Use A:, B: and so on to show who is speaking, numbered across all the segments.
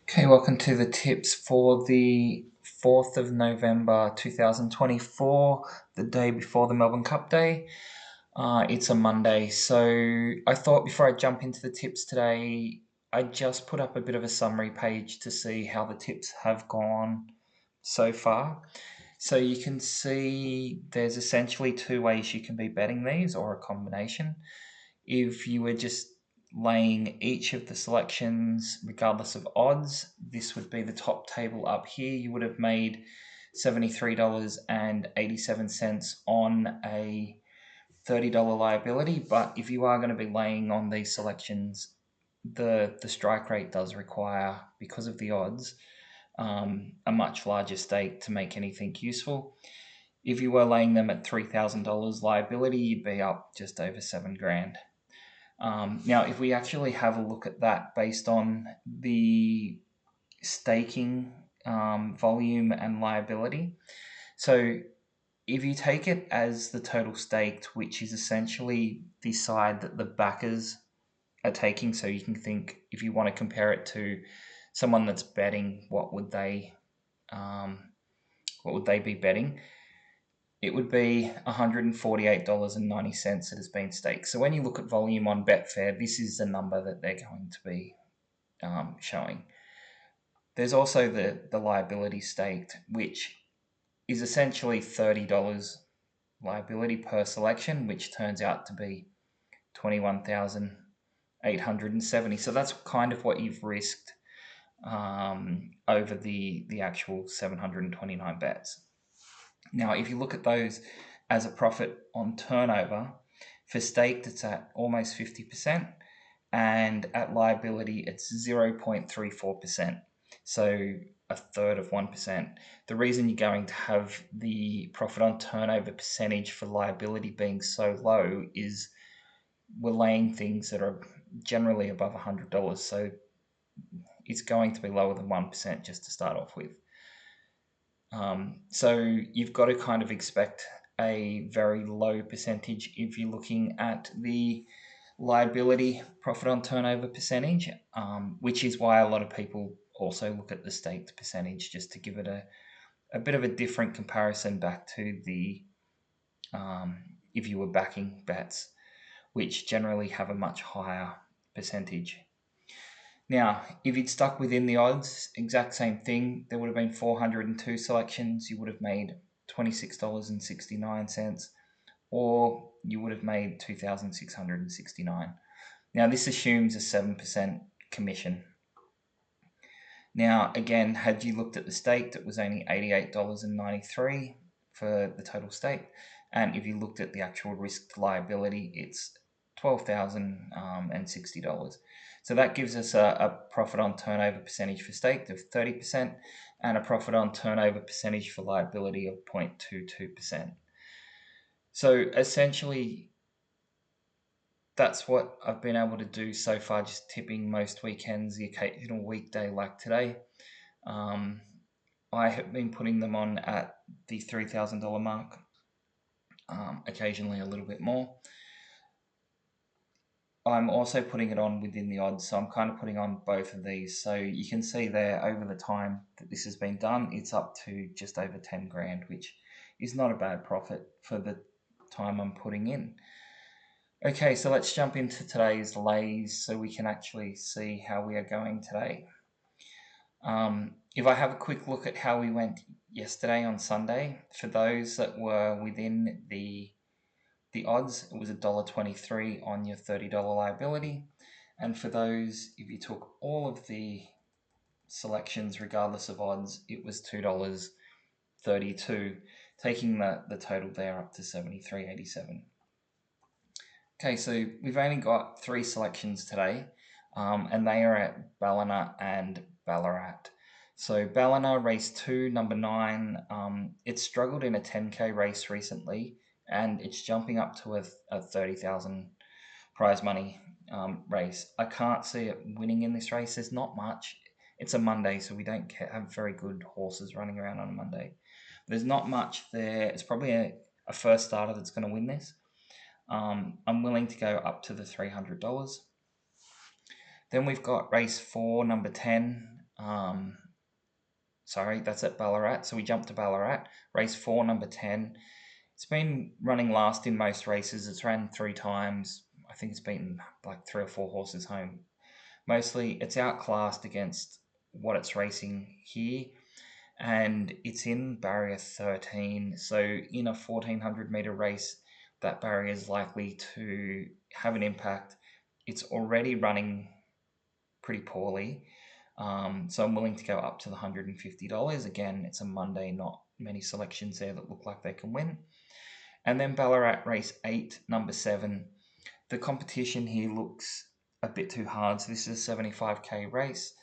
A: Okay, welcome to the tips for the 4th of November 2024, the day before the Melbourne Cup Day. It's a Monday, so I thought before I jump into the tips today, I just put up a bit of a summary page to see how the tips have gone so far. So you can see there's essentially two ways you can be betting these, or a combination. If you were just laying each of the selections regardless of odds, this would be the top table up here. You would have made $73.87 on a $30 liability. But if you are going to be laying on these selections, the strike rate does require, because of the odds, a much larger stake to make anything useful. If you were laying them at $3,000 liability, you'd be up just over 7 grand. Now, if we actually have a look at that based on the staking volume and liability, so if you take it as the total staked, which is essentially the side that the backers are taking, so you can think, if you want to compare it to someone that's betting, what would they be betting? It would be $148.90 that has been staked. So when you look at volume on Betfair, this is the number that they're going to be showing. There's also the liability staked, which is essentially $30 liability per selection, which turns out to be 21,870. So that's kind of what you've risked over the actual 729 bets. Now, if you look at those as a profit on turnover, for staked it's at almost 50%, and at liability it's 0.34%. So a third of 1%. The reason you're going to have the profit on turnover percentage for liability being so low is we're laying things that are generally above $100. So it's going to be lower than 1% just to start off with. So you've got to kind of expect a very low percentage if you're looking at the liability profit on turnover percentage, which is why a lot of people also look at the staked percentage just to give it a bit of a different comparison back to the if you were backing bets, which generally have a much higher percentage. Now, if you'd stuck within the odds, exact same thing. There would have been 402 selections. You would have made $26.69, or you would have made 2,669. Now, this assumes a 7% commission. Now, again, had you looked at the staked, it was only $88.93 for the total stake. And if you looked at the actual risked liability, it's $12,060. So that gives us a profit on turnover percentage for staked of 30% and a profit on turnover percentage for liability of 0.22%. So essentially, that's what I've been able to do so far, just tipping most weekends, the occasional weekday like today. I have been putting them on at the $3,000 mark, occasionally a little bit more. I'm also putting it on within the odds, so I'm kind of putting on both of these. So you can see there over the time that this has been done, it's up to just over 10 grand, which is not a bad profit for the time I'm putting in. Okay, so let's jump into today's lays so we can actually see how we are going today. If I have a quick look at how we went yesterday on Sunday, for those that were within the odds, it was $1.23 on your $30 liability. And for those, if you took all of the selections regardless of odds, it was $2.32, taking the total there up to $73.87. Okay, so we've only got 3 selections today, and they are at Ballina and Ballarat. So Ballina, race 2, number 9, it struggled in a 10K race recently, and it's jumping up to a 30,000 prize money race. I can't see it winning in this race. There's not much. It's a Monday, so we don't have very good horses running around on a Monday. There's not much there. It's probably a first starter that's going to win this. I'm willing to go up to the $300. Then we've got race 4, number 10. Sorry, that's at Ballarat. So we jumped to Ballarat. Race 4, number 10. It's been running last in most races. It's ran 3 times. I think it's beaten like 3 or 4 horses home. Mostly it's outclassed against what it's racing here, and it's in barrier 13. So in a 1400 meter race, that barrier is likely to have an impact. It's already running pretty poorly. So I'm willing to go up to the $150. Again, it's a Monday, not many selections there that look like they can win. And then Ballarat race 8, number 7. The competition here looks a bit too hard. So this is a 75k race.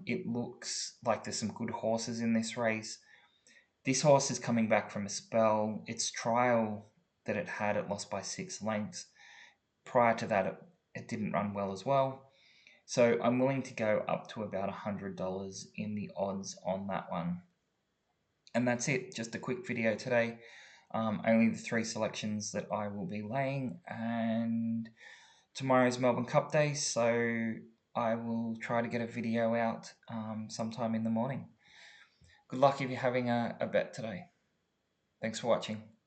A: It looks like there's some good horses in this race. This horse is coming back from a spell. Its trial that it had, it lost by 6 lengths. Prior to that, it didn't run well as well. So I'm willing to go up to about $100 in the odds on that one. And that's it. Just a quick video today. Only the 3 selections that I will be laying. And tomorrow's Melbourne Cup Day, so I will try to get a video out sometime in the morning. Good luck if you're having a bet today. Thanks for watching.